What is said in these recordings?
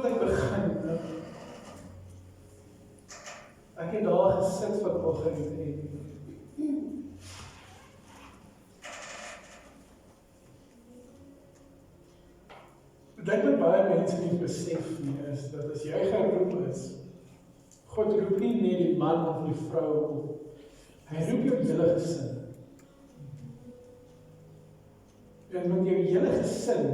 voordat ek begin, ek het daar gesit vanoggend en ek dink wat baie mense nie besef nie, is dat as jy geroep is, God roep nie net die man of die vrou op, hy roep jou hele gesin. En met jou hele gesin,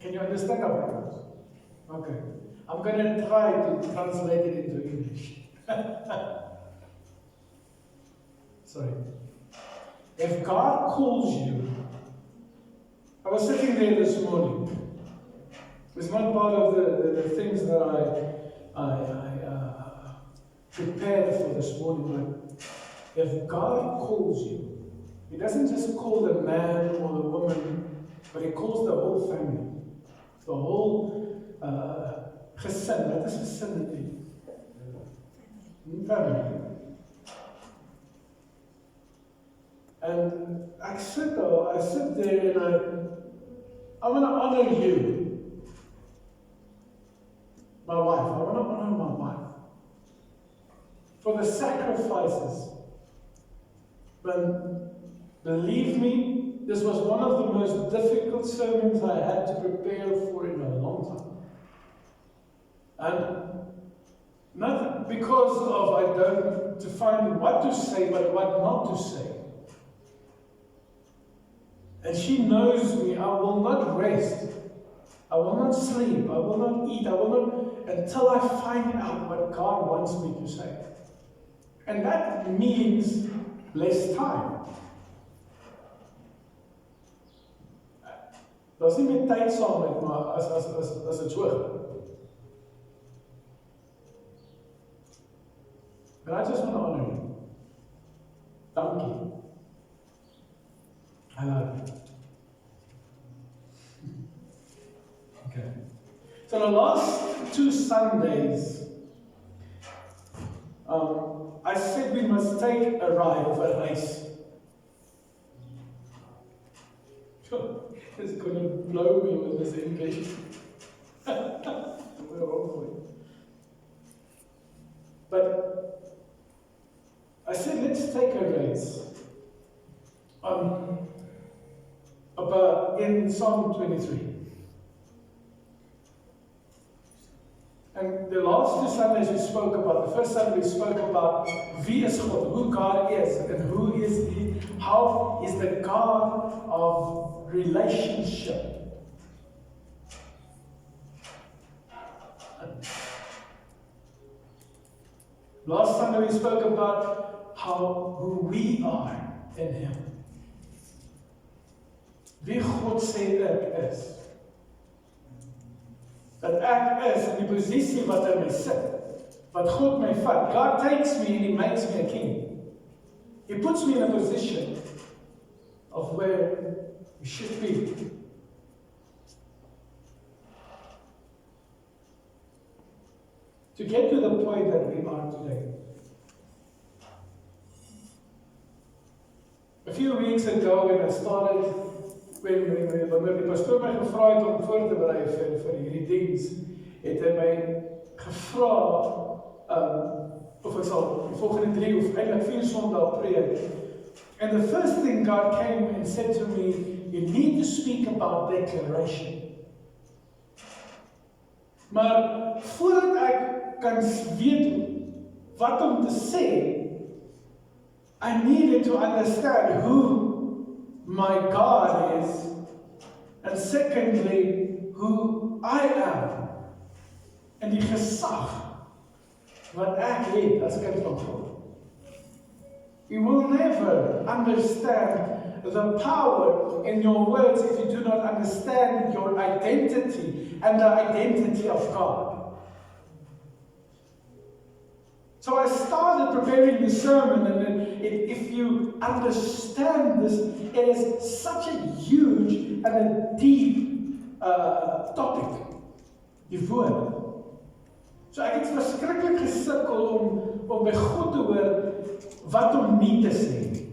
can you understand Afrikaans? Okay. I'm going to try to translate it into English. Sorry. If God calls you, I was sitting there this morning. It's not part of the things that I prepared for this morning, but if God calls you, He doesn't just call the man or the woman, but He calls the whole family, the whole gesin. Wat is gesin in family. And I sit there and I want to honor you, my wife. I want to honor my wife for the sacrifices. But believe me, this was one of the most difficult sermons I had to prepare for in a long time. And not because of I don't to find what to say, but what not to say. And she knows me. I will not rest. I will not sleep. I will not eat. I will not until I find out what God wants me to say. And that means less time. Daar's nie meer tyd saam met maar as dit so gaan. But I just want to honor you. Dankie. I love you. Okay. So the last 2 Sundays, I said we must take a ride of a race. It's going to blow me with this English. But I said, let's take a race. In Psalm 23. And the last 2 Sundays we spoke about, the first Sunday we spoke about wie is God, who God is, and who is He, how is the God of relationship. Last Sunday we spoke about who we are in Him. Wie God sê ek is. Dat ek is in die posisie wat hy my sit. Wat God my vat. God takes me and He makes me a king. He puts me in a position of where we should be. To get to the point that we are today. A few weeks ago when I started, wanneer die pastoor my gevra het om voor te berei vir hierdie diens, het hy my gevra of ek sal die volgende 3 of eintlik 4 Sondae preek. And the first thing God came and said to me, you need to speak about declaration. Maar voordat ek kan weet wat om te sê, I needed to understand who my God is, and secondly, who I am, en die gesag wat ek het as kind van God. You will never understand the power in your words if you do not understand your identity and the identity of God. So I started preparing the sermon, and if you understand this, it is such a huge and a deep topic, die woord. So ek het verskriklik gesukkel om by God te hoor wat om nie te sê.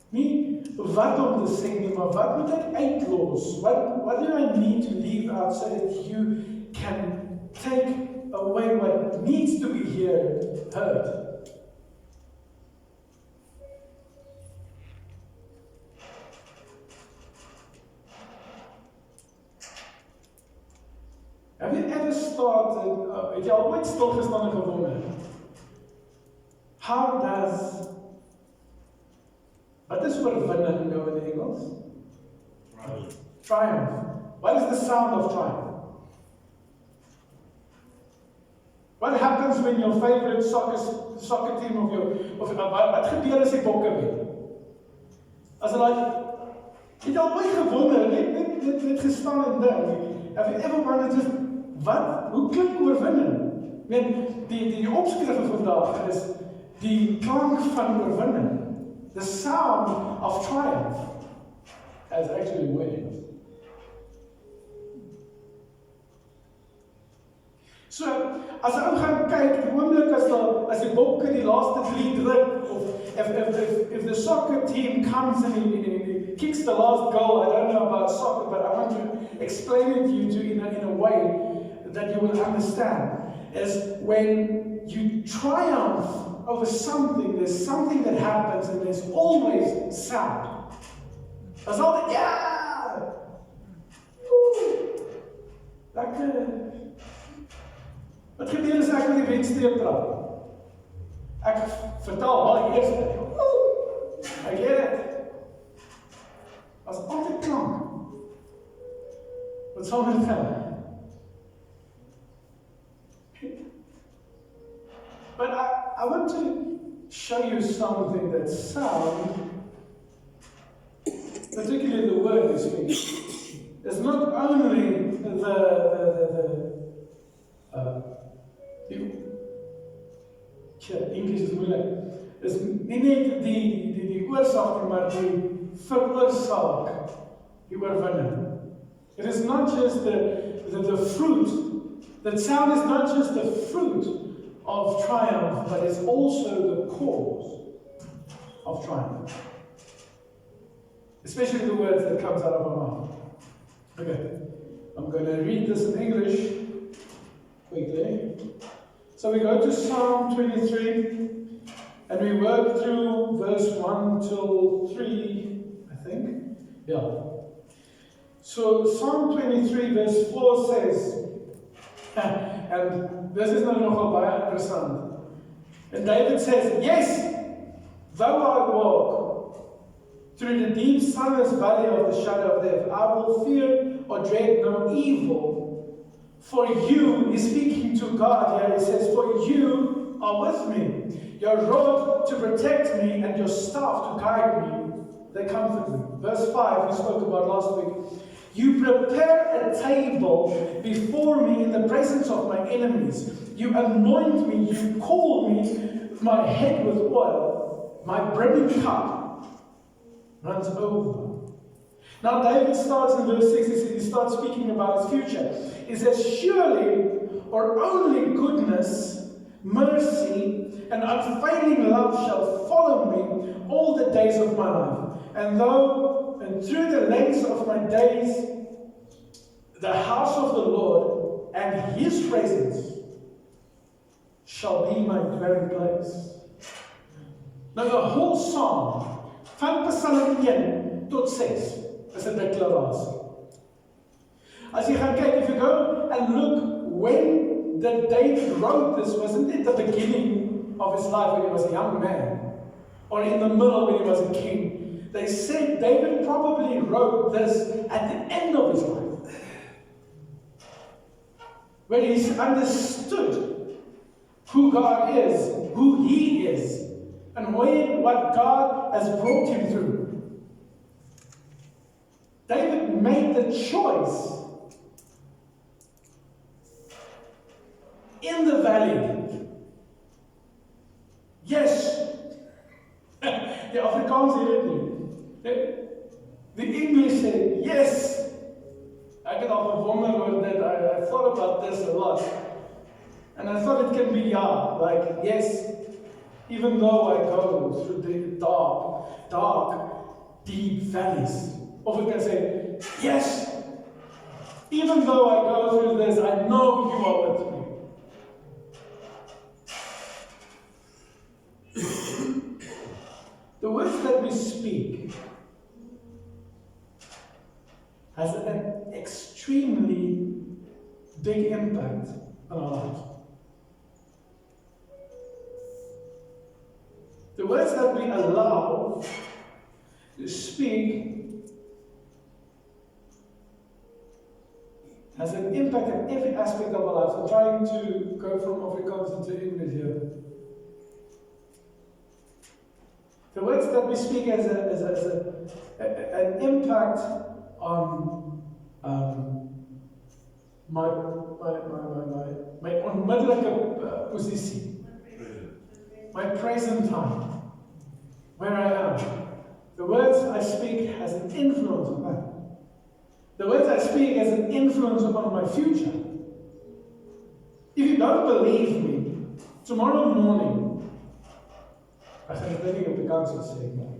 Nie wat om te sê nie, maar wat moet ek uitlos? What do I need to leave out so that you can take away what needs to be heard? Have you ever started, het jy al ooit stilgestaan en gewonder? How does, wat is oorwinning nou in Engels? Triumph. What is the sound of triumph? What happens when your favorite soccer team wat gebeur as die bokke wen? As jy het al ooit gewonder, net gestaan en dink, have you ever wondered just, hoe klink oorwinning? Die opskrif vandag is die klank van oorwinning. The sound of triumph as actually winning. So, as ou gaan kyk, die oomblik as die bokke die laaste 3 druk, of if the soccer team comes and he kicks the last goal, I don't know about soccer, but I want to explain it to you in a way that you will understand, is when you triumph over something, there's something that happens and there's always sound. There's all the, yeah! Woo! Wat gebeur as ek met die wedstreep praat? Ek vertel baie eers. Ek leer dit. As altyd klank. Wat sal dit gaan? But I want to show you something that sound, particularly the word you speak, is not only English is moeilik. Is nie net die oorsaak, maar die veroorsaak die oorwinning. It is not just the fruit. That sound is not just the fruit of triumph, but it's also the cause of triumph. Especially the words that comes out of our mouth. Okay, I'm going to read this in English quickly. So we go to Psalm 23, and we work through verse 1 till 3, I think. Yeah. So Psalm 23 verse 4 says, and this is nogal baie interessant. And David says, yes, though I walk through the deep sunless valley of the shadow of death, I will fear or dread no evil. For you, he's speaking to God here, he says, for you are with me. Your rod to protect me and your staff to guide me, they comfort me. Verse 5, we spoke about last week. You prepare a table before me in the presence of my enemies. You anoint me, you call me, my head with oil. My brimming cup runs over. Now David starts in verse 6, he starts speaking about his future. He says, surely or only goodness, mercy, and unfailing love shall follow me all the days of my life. And through the length of my days, the house of the Lord and his presence shall be my dwelling place. Now the whole psalm, van Psalm 1 tot 6, is a declaration. As you gaan kyk, if you go and look when David wrote this, wasn't it the beginning of his life when he was a young man? Or in the middle when he was a king? They said David probably wrote this at the end of his life, when he's understood who God is, who he is, and what God has brought him through. David made the choice in the valley. Yes. The Afrikaans hear dit nie. The English say, yes. Ek het al gewonder oor dit. I thought about this a lot. And I thought it can be yes. Even though I go through the dark deep valleys. Or we can say, yes, even though I go through this, I know you are with me. The words that we speak has an extremely big impact on our lives. The words that we allow to speak has an impact on every aspect of our lives. I'm trying to go from Afrikaans into English here. The words that we speak has an impact on my onmiddellike posisie, my present time, where I am. The words I speak has an influence on that. The words I speak has an influence upon my future. If you don't believe me, tomorrow morning, I think many of the council saying that.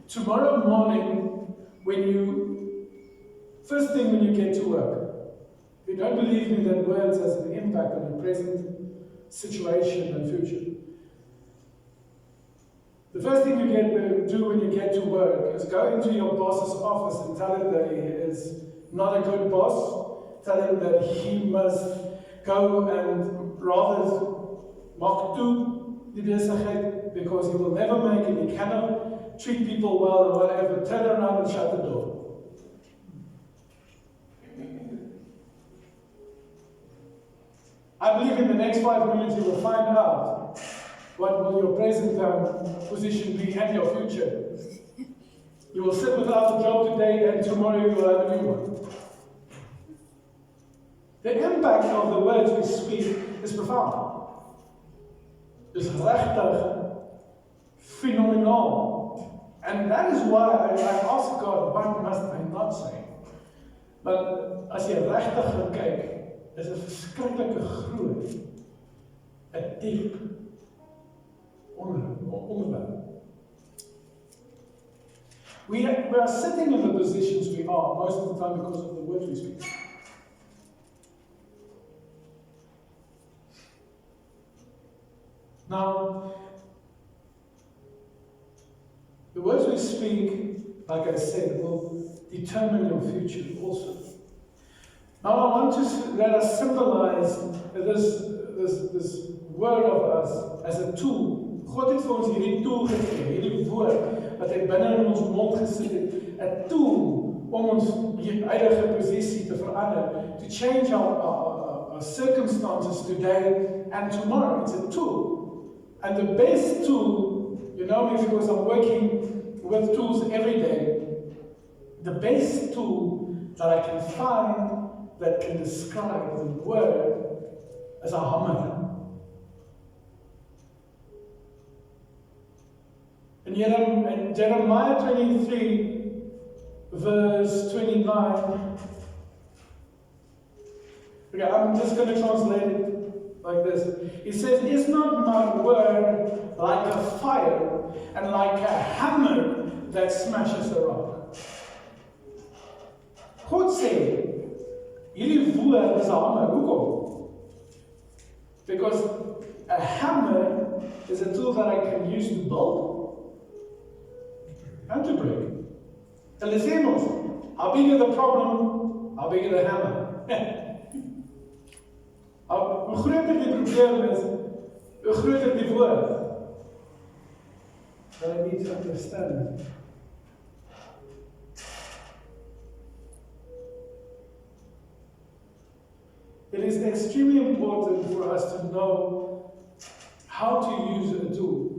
Tomorrow morning, first thing when you get to work, if you don't believe me that words has an impact on your present situation and future, the first thing you do when you get to work is go into your boss's office and tell him that he is not a good boss. Tell him that he must go and rather maak toe die besigheid because he will never make it. He cannot treat people well or whatever. Turn around and shut the door. I believe in the next 5 minutes you will find out what will your present position be and your future. You will sit without a job today and tomorrow you will have a new one. The impact of the words we speak is profound. It's regtig phenomenal. And that is why I ask God, what must I not say? But as jy regtig gaan kyk, is 'n verskriklike groot, 'n diep onderwerp. We are sitting in the positions we are most of the time because of the words we speak. Now, the words we speak, like I said, will determine your future also. Now I want to let us symbolize this word of us as a tool. God het vir ons hierdie tool gegee, hierdie woord wat hy binne in ons mond gesit het, 'n tool om ons huidige posisie te verander, to change our circumstances today and tomorrow. It's a tool. And the best tool, you know me because I'm working with tools every day, the best tool that I can find that can describe the word as a hammer. In Jeremiah 23, verse 29, okay, I'm just going to translate it like this. It says, "Is not my word like a fire and like a hammer that smashes a rock?" God sê, hierdie woord is 'n hamer. Hoekom? Because a hammer is a tool that I can use to build and to break. Hulle sê mos, how bigger the problem, how bigger the hammer. Hoe groter die probleem is, hoe groter die woord. That I need to understand. It is extremely important for us to know how to use a tool.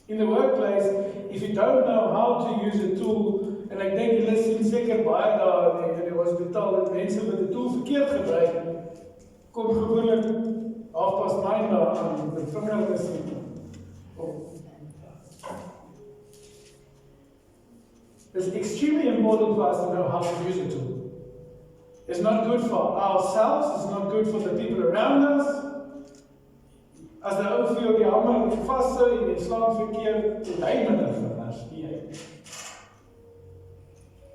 In the workplace, if you don't know how to use a tool, en ek dink julle sien seker baie daar in die hospitaal dat mense met 'n tool verkeerd gebruik, kom gewoonlik halfpad my daar aan met vingers op. It's extremely important for us to know how to use a tool. It's not good for ourselves, it's not good for the people around us. As die ou vir jou die hamer vashou en jy slaan verkeerd, het hy minder vingers, nie jy.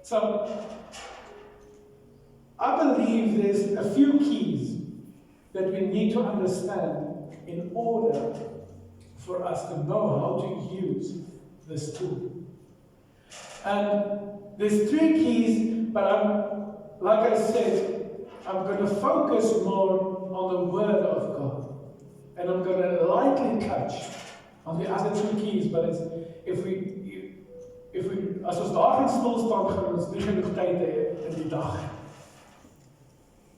So, I believe there's a few keys that we need to understand in order for us to know how to use this tool. And there's 3 keys, but like I said, I'm going to focus more on the Word of God. And I'm going to lightly touch on the other 2 keys, but if we as ons daar gaan stil staan, gaan ons nie genoeg tyd hê in die dag.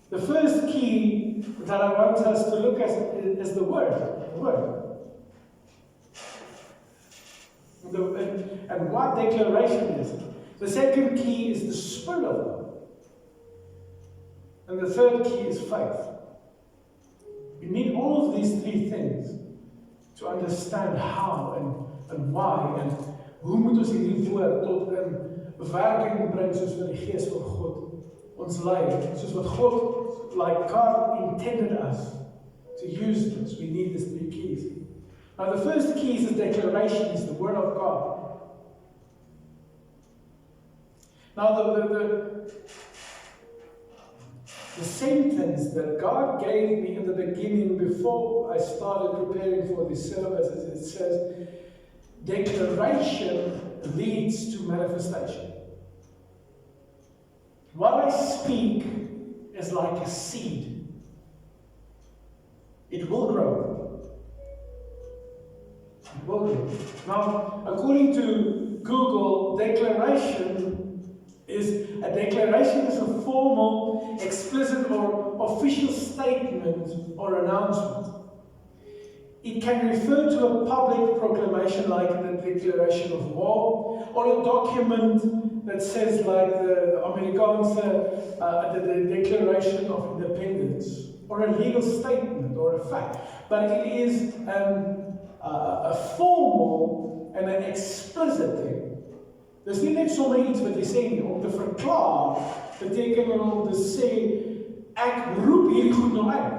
The first key that I want us to look at is the Word. The Word. And what declaration is it? The second key is the Spirit of God. And the third key is faith. You need all of these 3 things to understand how and why and hoe moet ons hierdie woord tot in werking bring soos wat die Gees van God ons lei, soos wat God like God intended us to use this. We need these 3 keys. Now the first key is the declaration, is the Word of God. Now the sentence that God gave me in the beginning before I started preparing for this service, it says, declaration leads to manifestation. What I speak is like a seed. It will grow. It will grow. Now, according to Google, declaration is a formal, explicit, or official statement or announcement. It can refer to a public proclamation like the Declaration of War, or a document that says like the Amerikaanse, the Declaration of Independence, or a legal statement or a fact. But it is a formal and an explicit thing. Dis nie net sommer iets wat jy sê nie, om te verklaar, beteken om te sê, ek roep hierdie goed nou uit.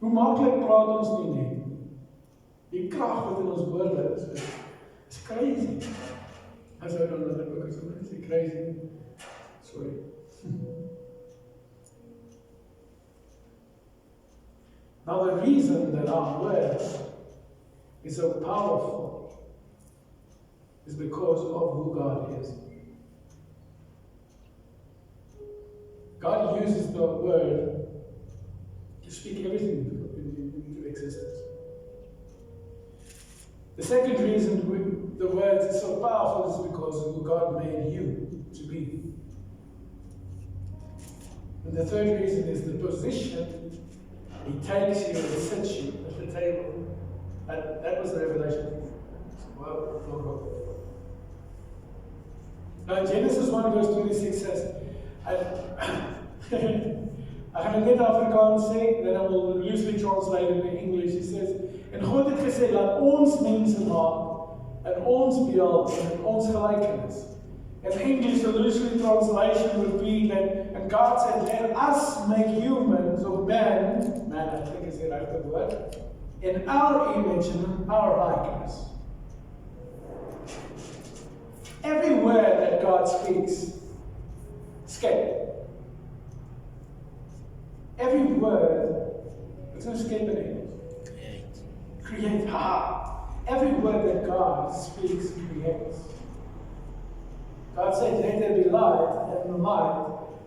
Hoe maklik praat ons nie net? Die krag wat in ons woorde is crazy. As I don't know that book, it's crazy. Sorry. Now the reason that our words is so powerful is because of who God is. God uses the word to speak everything into existence. The second reason the word is so powerful is because of who God made you to be. And the third reason is the position He takes you and sits you at the table. That was the revelation. Wow. Now Genesis 1 verse 26 says, I gaan dit net Afrikaans sê, then I will loosely translate it in English. He says, en God het gesê, laat ons mense maak in ons beeld en in ons gelykenis. In English, the loosely translation would be that, and God said, let us make humans, or man, I think is the right word, in our image and our likeness. Every word that God speaks, escape. Every word, it's no escape in English. Create. Every word that God speaks, creates. God said, let there be light, and the light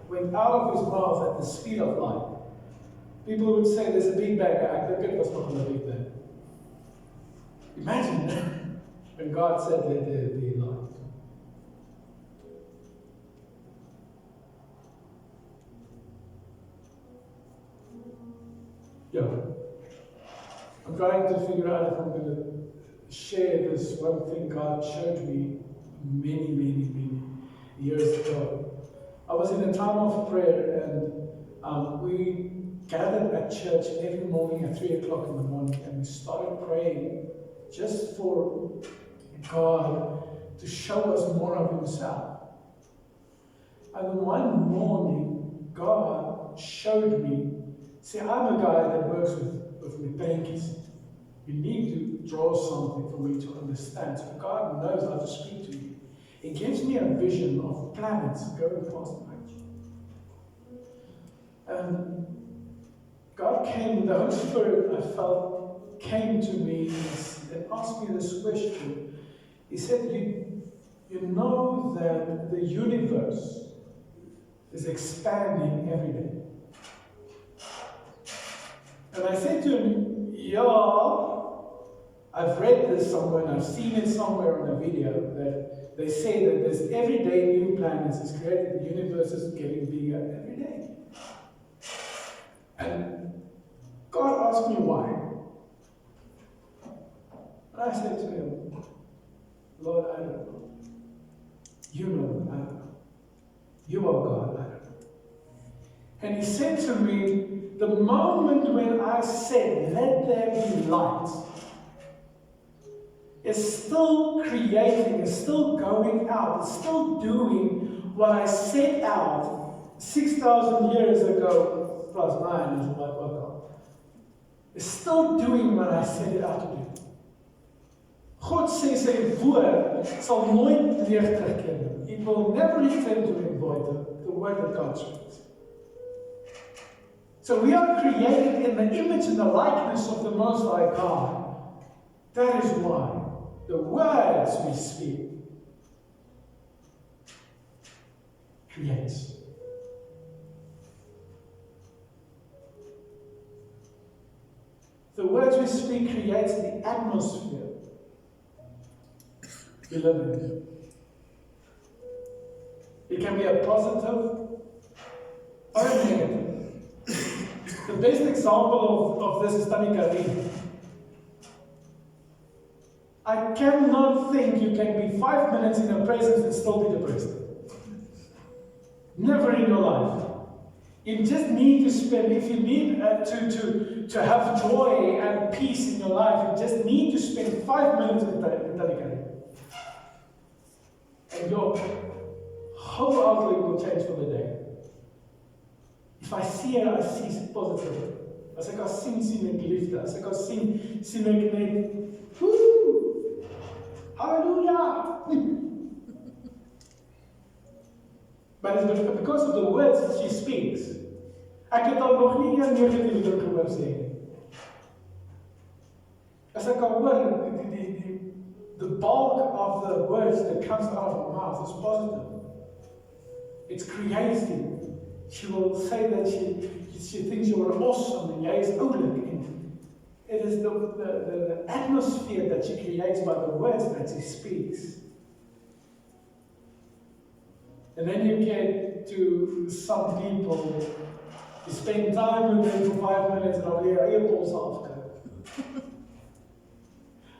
went out of his mouth at the speed of light. People would say there's a big bang. I think it was not a big bang. Imagine when God said, let there be light. Yeah. I'm trying to figure out if I'm going to share this one thing God showed me many years ago. I was in a time of prayer, and we gathered at church every morning at 3 o'clock in the morning, and we started praying just for God to show us more of himself. And one morning, God showed me, see, I'm a guy that works with with my prentjies. You need to draw something for me to understand. So God knows how to speak to me. He gives me a vision of planets going past my age. And God came, the Holy Spirit, I felt, came to me and asked me this question. He said, you know that the universe is expanding every day. And I said to him, yeah, I've read this somewhere and I've seen it somewhere on a video that they say that there's every day new planets is created, the universe is getting bigger every day. And God asked me why. And I said to him, Lord, I don't know. You know, I don't know. You are God, I don't know. And he said to me, the moment when I said, let there be light, is still creating, is still going out, is still doing what I set out 6,000 years ago, plus 9 is what I got. Is still doing what I set it out to do. God sê sy woord sal nooit leeg terugkeer nie. It will never return to him void, the word that God speaks. So we are created in the image and the likeness of the Most High God. That is why the words we speak creates. The words we speak creates the atmosphere we live in. It can be a positive or a negative. The best example of this is Tannie Karin. I cannot think you can be 5 minutes in her presence and still be depressed. Never in your life. You just need to spend, if you need to have joy and peace in your life, you just need to spend 5 minutes with Tannie Karin. And your whole outlook will change for the day. If I see her, I see positive. As ek haar sien ek liefde. As ek haar sien ek net, woo! Hallelujah! But it's because of the words that she speaks. Ek het al nog nie een negatieve ding gehoor sê nie. As ek al hoor, the bulk of the words that comes out of her mouth is positive. It's creative. She will say that she thinks you are awesome and jy is oulik. It is the atmosphere that she creates by the words that she speaks. And then you get to some people, you spend time with them for 5 minutes en dan wil jy eie pols afkyk.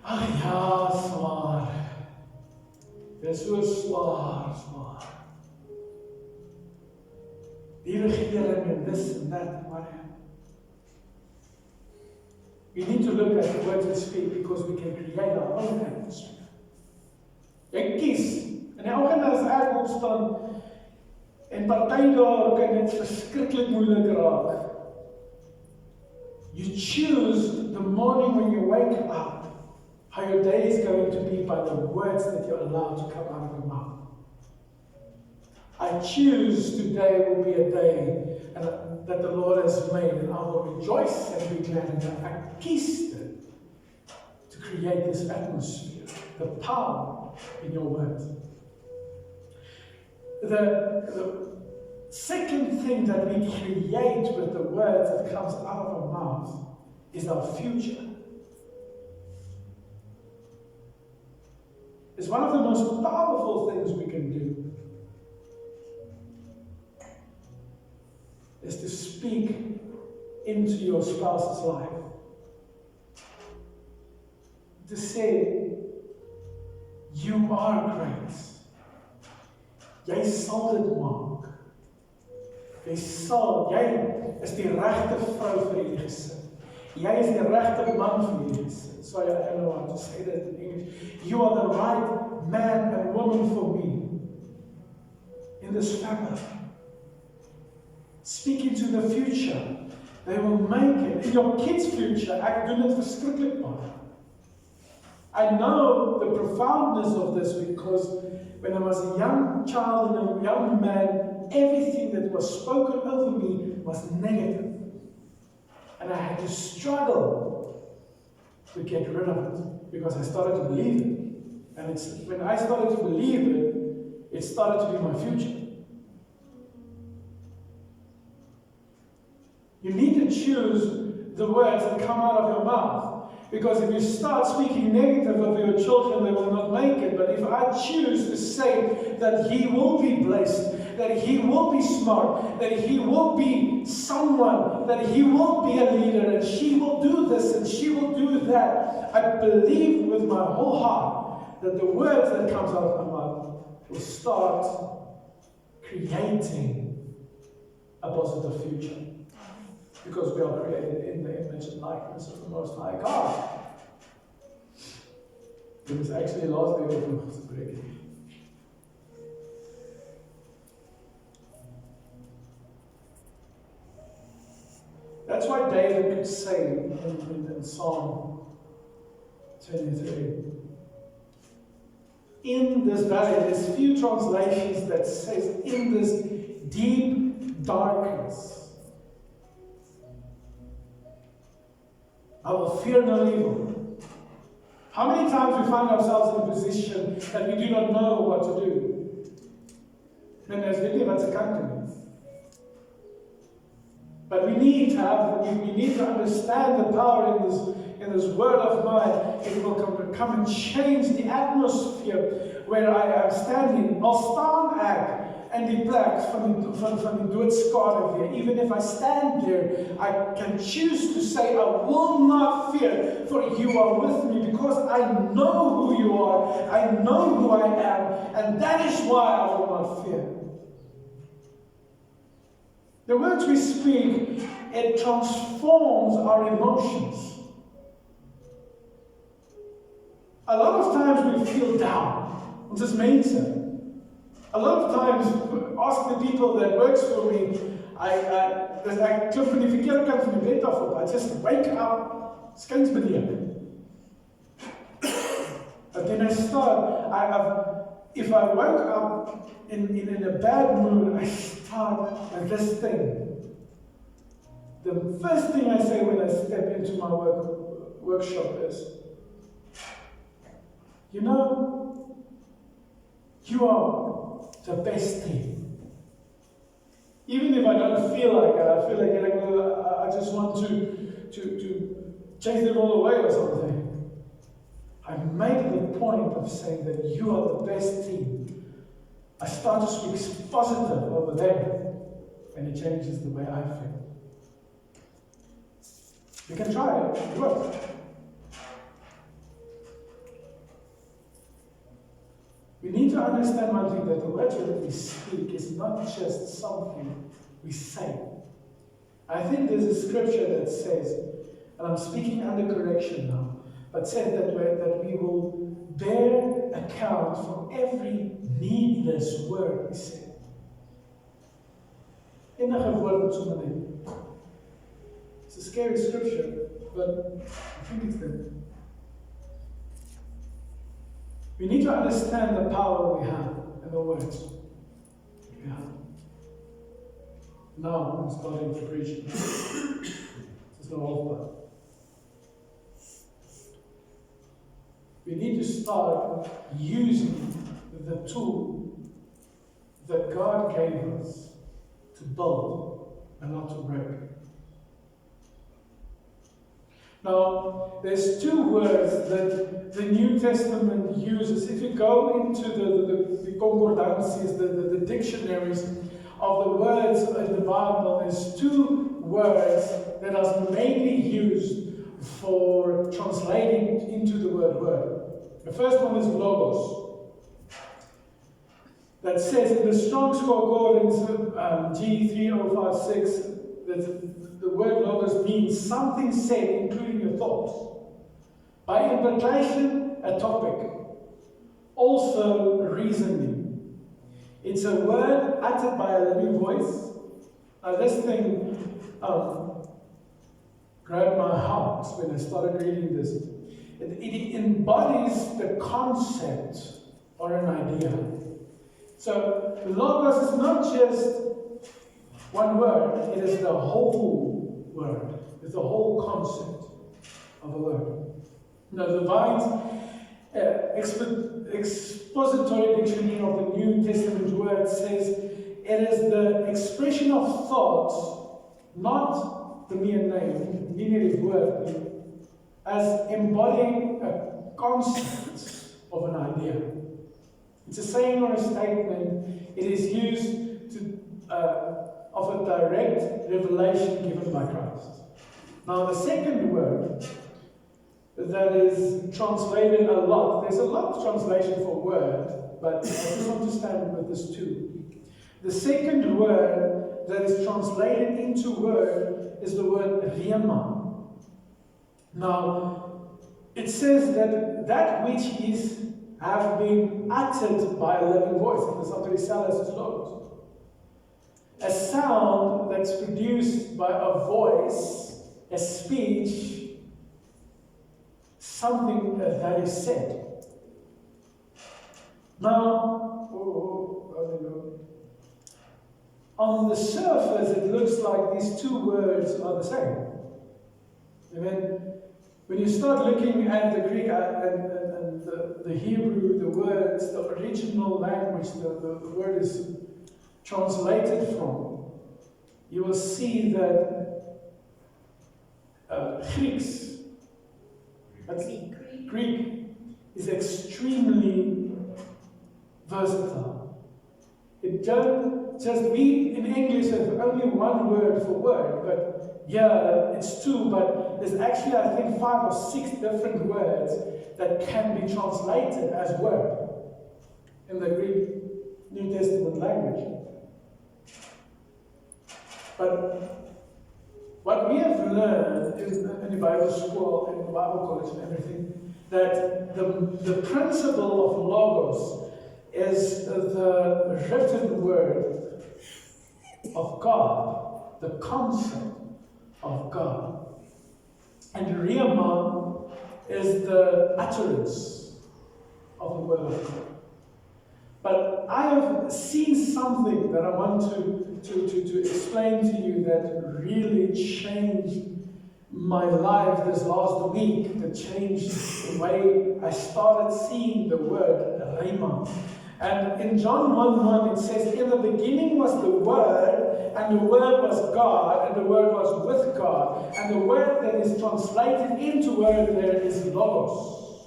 Ag ja, swaar. Dit is so swaar. Die regering and this and that and whatever. We need to look at the words we speak because we can create our own atmosphere. Ek kies, en die oggend as ek opstaan, en party dae kan dit verskriklik moeilik raak. You choose the morning when you wake up, how your day is going to be by the words that you allow to come out of your mouth. I choose today will be a day that the Lord has made, and I will rejoice and be glad in that. I kies dit to create this atmosphere, the power in your words. The second thing that we create with the words that comes out of our mouth is our future. It's one of the most powerful things we can do. Is to speak into your spouse's life. To say, you are great. Jy sal dit maak. Jy is die regte vrou vir hierdie gesin. Jy is die regte man vir hierdie gesin. Sorry, I don't know how to say that in English. You are the right man and woman for me in this family. Speak into the future. They will make it. In your kids' future, ek doen dit verskriklik baie. I know the profoundness of this because when I was a young child and a young man, everything that was spoken over me was negative. And I had to struggle to get rid of it because I started to believe it. And when I started to believe it, it started to be my future. You need to choose the words that come out of your mouth. Because if you start speaking negative of your children, they will not make it. But if I choose to say that he will be blessed, that he will be smart, that he will be someone, that he will be a leader, and she will do this and she will do that, I believe with my whole heart that the words that comes out of my mouth will start creating a positive future. Because we are created in the image and likeness of the Most High God. It was actually last week of the break. That's why David could say in Psalm 23. In this valley, there's few translations that says, in this deep darkness, I will fear no evil. How many times we find ourselves in a position that we do not know what to do? And there's really what's a company. But we need to understand the power in this word of mine. It will come and change the atmosphere where I am standing. I'll staan ek in die plek van die doodskade weer. Even if I stand there, I can choose to say, I will not fear, for you are with me, because I know who you are, I know who I am, and that is why I will not fear. The words we speak, it transforms our emotions. A lot of times we feel down. Ons is mense. A lot of times, ask the people that works for me, I klip van die verkeerde kant van die bed af op. I just wake up, skins beneden. But then I start, if I woke up in a bad mood, I start like this thing. The first thing I say when I step into my workshop is, you know, you are the best team. Even if I don't feel like it, I feel like I just want to chase them all away or something. I make the point of saying that you are the best team. I start to speak positive over them, and it changes the way I feel. You can try it, it works. We need to understand one thing, that the words that we speak is not just something we say. I think there's a scripture that says, and I'm speaking under correction now, but says that we will bear account for every needless word we say. Enige woord wat sommer net. It's a scary scripture, but I think it's there. We need to understand the power we have and the words we have. Now I'm starting to preach. This is not all part. We need to start using the tool that God gave us to build and not to break. Now, there's two words that the New Testament uses. If you go into the concordances, the dictionaries of the words in the Bible, there's two words that are mainly used for translating into the word. The first one is logos. That says in the Strong's Concordance, G3056, that the word logos means something said, including your thoughts. By implication, a topic. Also, reasoning. It's a word uttered by a living voice. Now, this thing, grabbed my heart when I started reading this. It embodies the concept or an idea. So logos is not just one word, it is the whole word. It's the whole concept of a word. Now the Vine's expository dictionary of the New Testament word says it is the expression of thoughts, not the mere name, mere word, as embodying a concept of an idea. It's a saying or a statement. It is used of a direct revelation given by Christ. Now the second word that is translated a lot, there's a lot of translation for word, but I just want to stand with this too. The second word that is translated into word is the word rhema. Now, it says that which have been uttered by a living voice, and somebody says it's logos. A sound that's produced by a voice, a speech, something that is said. Now, on the surface, it looks like these two words are the same. And then, when you start looking at the Greek and the Hebrew, the words, the original language, the word is translated from, you will see that Greek is extremely versatile. It don't just, we in English have only one word for word, but yeah, it's two, but there's actually, I think, 5 or 6 different words that can be translated as word in the Greek New Testament language. But what we have learned in the Bible school, in the Bible college and everything, that the principle of logos is the written word of God, the concept of God. And rhema is the utterance of the word of God. But I have seen something that I want to explain to you that really changed my life this last week, that changed the way I started seeing the word rhema. And in John 1:1 it says, in the beginning was the Word, and the Word was God, and the Word was with God. And the word that is translated into word there is logos.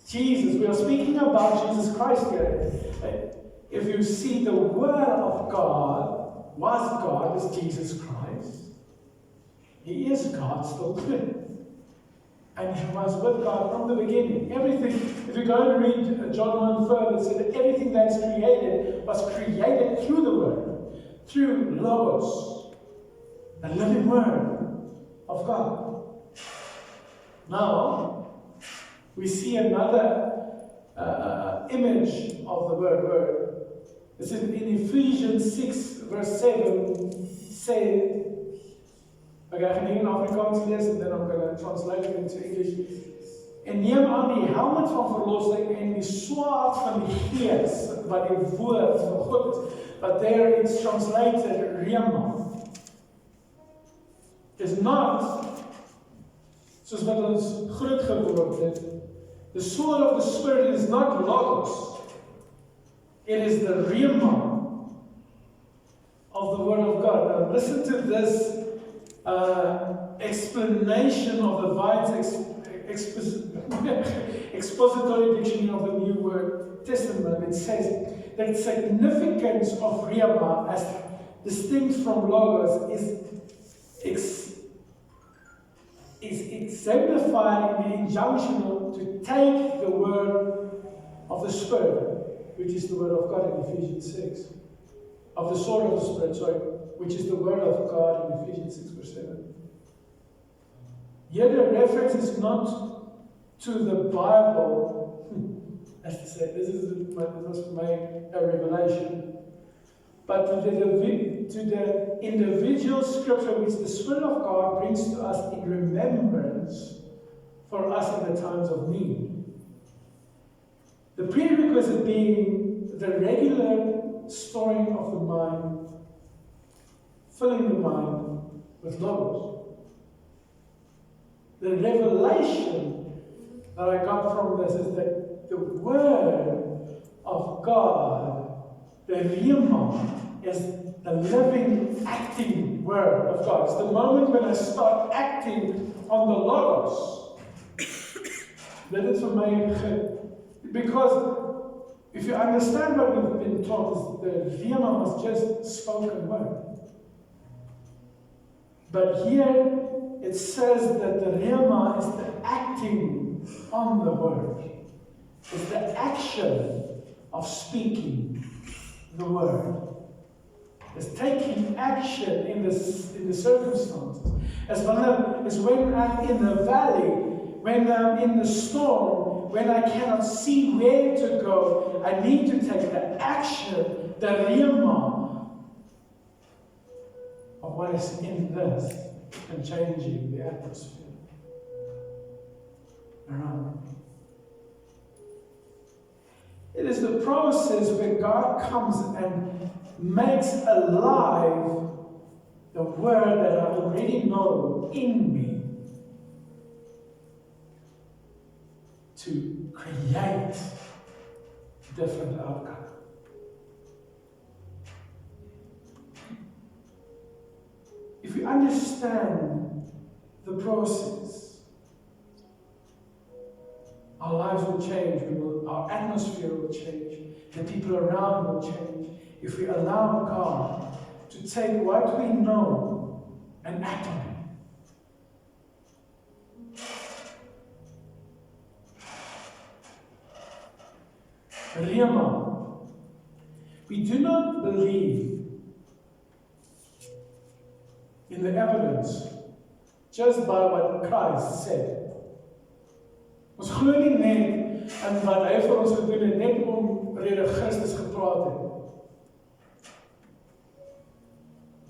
Jesus, we are speaking about Jesus Christ here. If you see the Word of God was God, is Jesus Christ. He is God still. And he was with God from the beginning. Everything, if you go and read John 1 further, it said that everything that is created was created through the Word, through Logos, the living Word of God. Now, we see another image of the word. It's in Ephesians 6, verse 7, say, okay, I can in Afrikaans lees and then I'm going to translate it into English. En neem aan die helmet van verlossing en die swaard van die gees, wat die woord van God is. But there it's translated rhema. It's not, soos wat ons groot geword het, the sword of the Spirit is not logos. It is the rhema of the Word of God. Now listen to this explanation of the Vine's expository dictionary of the New Testament. It says that the significance of rhema as distinct from logos is exemplified in the injunction to take the word of the Spirit, which is the word of God in Ephesians 6, of the sword of the Spirit, sorry, which is the word of God in Ephesians 6, verse 7. Here the reference is not to the Bible, as to say, this was my revelation, but to the individual scripture which the Spirit of God brings to us in remembrance for us in the times of need. The prerequisite being the regular storing of the mind, filling the mind with logos. The revelation that I got from this is that the Word of God, the Rhema, is the living, acting Word of God. It's the moment when I start acting on the logos. Dit is vir my, because if you understand what we've been taught, is the Rhema was just spoken word. But here it says that the Rhema is the acting on the word. It's the action of speaking the word. It's taking action in the circumstances. As when I'm in the valley, when I'm in the storm, when I cannot see where to go, I need to take the action, the Rhema of what is in this and changing the atmosphere around me. It is the process where God comes and makes alive the word that I already know in me to create different outcome. If we understand the process, our lives will change, our atmosphere will change, the people around will change. If we allow God to take what we know and act on it. Rhema. We do not believe in the evidence just by what Christ said. Ons glo nie net in wat hy vir ons gedoen het, net omrede Christus gepraat het.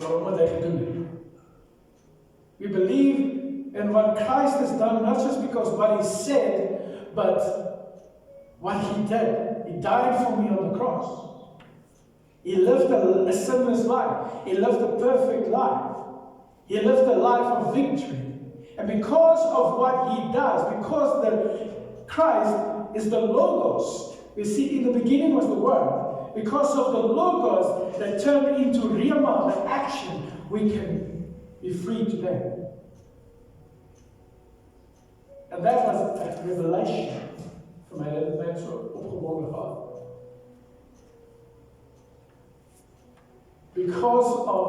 Waarom het hy gedoen het? We believe in what Christ has done, not just because what he said, but what he did. He died for me on the cross. He lived a sinless life. He lived a perfect life. He lived a life of victory. And because of what he does, because the Christ is the Logos, we see in the beginning was the Word, because of the Logos that turned into Rhema, the action, we can be free today. And that was a revelation for my net so opgewonde gehad. Because of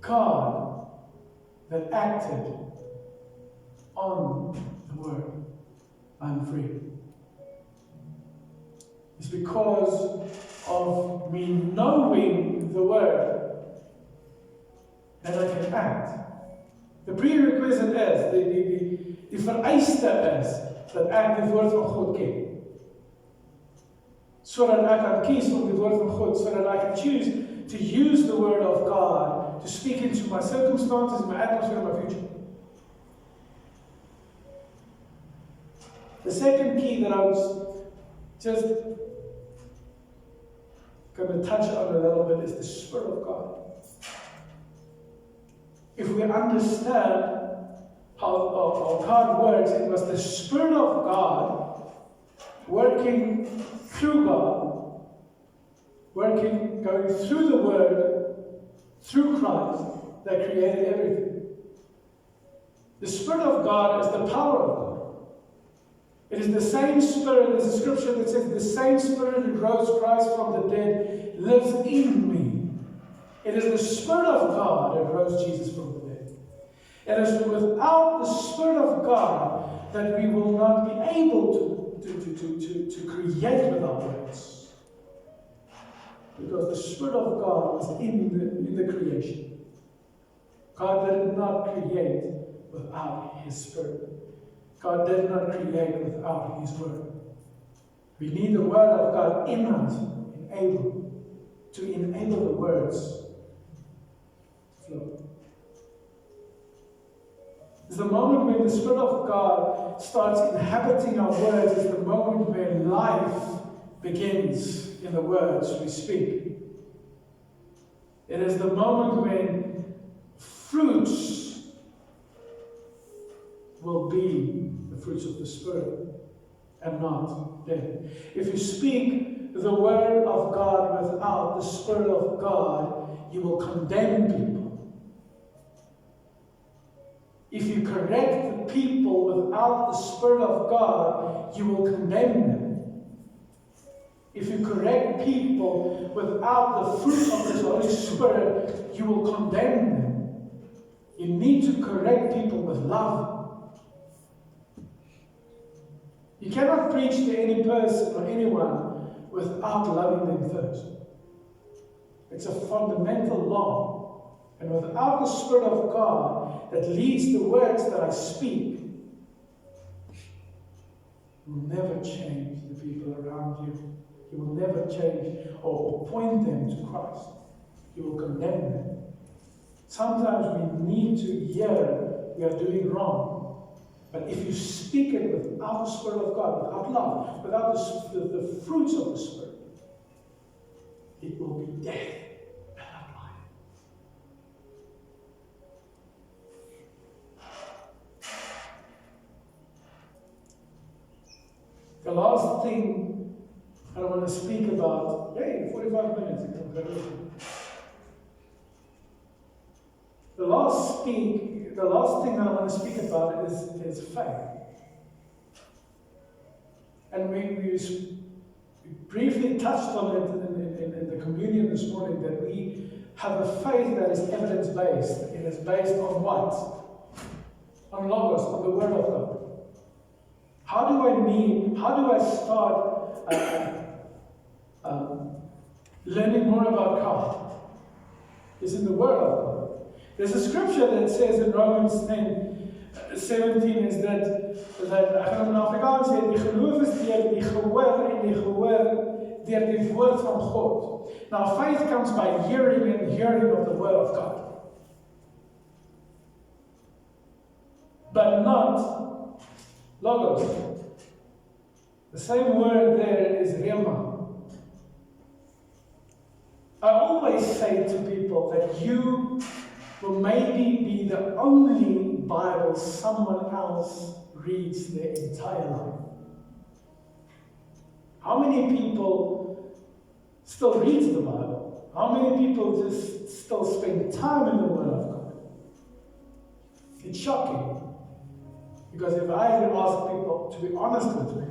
God that acted on the word, I'm free. It's because of me knowing the word that I can act. The prerequisite is, die vereiste is, dat ek die woord van God ken. Sodat ek kan kies om die woord van God, sodat I can choose to use the word of God to speak into my circumstances, my atmosphere, my future. The second key that I was just going to touch on a little bit is the Spirit of God. If we understand how God works, it was the Spirit of God working through God, going through the Word, through Christ, that created everything. The Spirit of God is the power of God. It is the same Spirit, there's a scripture that says, the same Spirit who rose Christ from the dead lives in me. It is the Spirit of God that rose Jesus from the dead. It is without the Spirit of God that we will not be able to create with our words. Because the Spirit of God was in the creation. God did not create without His Spirit. God did not create without His Word. We need the Word of God in us, able to enable the words to flow. It's the moment when the Spirit of God starts inhabiting our words. It's the moment when life begins in the words we speak. It is the moment when fruits will be the fruits of the Spirit and not death. If you speak the word of God without the Spirit of God, you will condemn people. If you correct the people without the Spirit of God, you will condemn them. If you correct people without the fruit of the Holy Spirit, you will condemn them. You need to correct people with love. You cannot preach to any person or anyone without loving them first. It's a fundamental law. And without the Spirit of God that leads the words that I speak, you will never change the people around you. You will never change or point them to Christ. You will condemn them. Sometimes we need to hear we are doing wrong. But if you speak it without the Spirit of God, without love, without the fruits of the Spirit, it will be death. The last thing I want to speak about, 45 minutes. The last thing I want to speak about is faith. And we briefly touched on it in the communion this morning, that we have a faith that is evidence-based. It is based on what? On Logos, on the Word of God. How do I start learning more about God? It's in the Word of God. There's a scripture that says in Romans 10:17 is that ek gaan hom in Afrikaans sê, die geloof is deur die gehoor en die gehoor deur die woord van God. Now faith comes by hearing and hearing of the Word of God. But not Logos. The same word there is Rema. I always say to people that you will maybe be the only Bible someone else reads their entire life. How many people still read the Bible? How many people just still spend time in the Word of God? It's shocking. Because if I had asked people to be honest with me,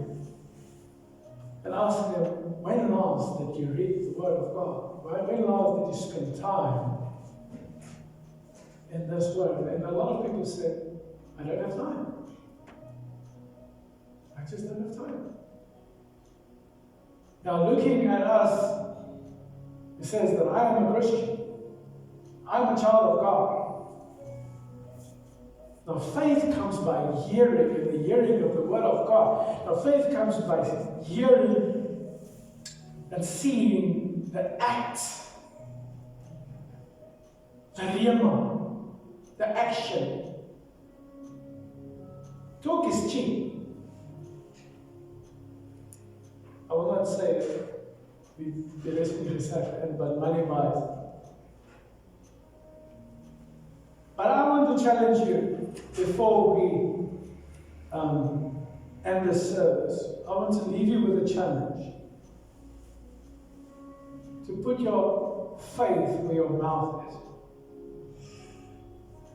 and ask them, when last did you read the Word of God? When last did you spend time in this Word? And a lot of people say, I don't have time. I just don't have time. Now looking at us, it says that I am a Christian. I'm a child of God. Now faith comes by hearing, and the hearing of the Word of God. Now faith comes by hearing and seeing the act, the rema, the action. Talk is cheap. I will not say the rest of the but money buys. But I want to challenge you before we end this service. I want to leave you with a challenge. To put your faith where your mouth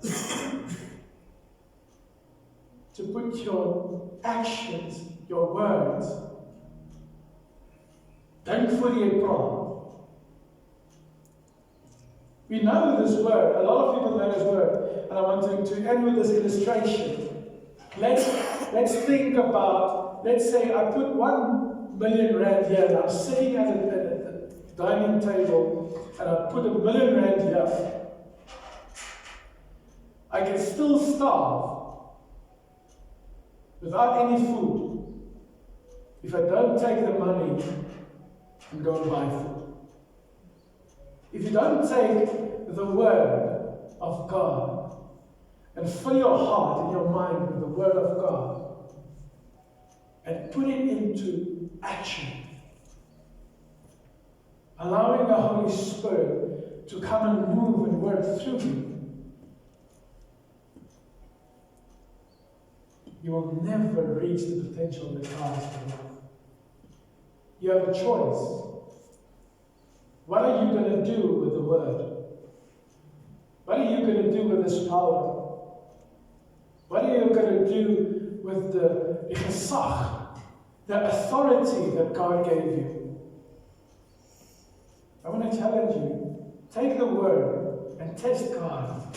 is. To put your actions, your words. Don't fully praat. We know this word. A lot of people know this word. And I want to end with this illustration. Let's think about, let's say I put 1 million rand here and I'm sitting at a dining table and I put R1 million here. I can still starve without any food if I don't take the money and go and buy food. if you don't take the Word of God and fill your heart and your mind with the Word of God and put it into action, allowing the Holy Spirit to come and move and work through you will never reach the potential that God has for you. You have a choice. What are you going to do with the Word? What are you going to do with this power? What are you going to do with the gesag, the authority that God gave you? I want to challenge you. Take the Word and test God.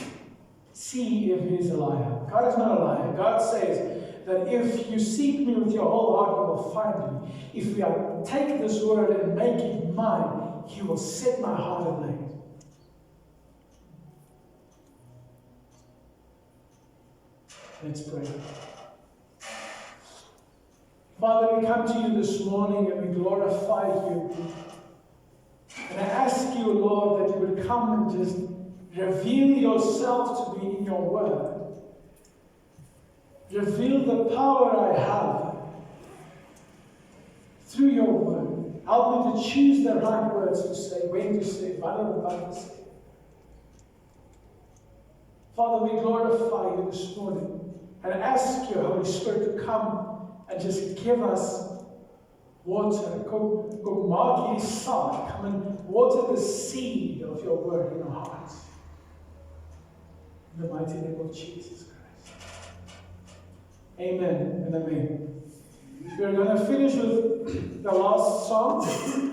See if He's a liar. God is not a liar. God says that if you seek me with your whole heart, you will find me. If we take this Word and make it mine, He will set my heart ablaze. Let's pray. Father, we come to you this morning and we glorify you. And I ask you, Lord, that you would come and just reveal yourself to me in your Word. Reveal the power I have through your Word. Help me to choose the right words to say, when to say, what I'm about to say. Father, we glorify you this morning and ask you, Holy Spirit, to come and just give us water. Come maak hierdie saad. Come and water the seed of your Word in our hearts. In the mighty name of Jesus Christ. Amen and amen. We're going to finish with the last song.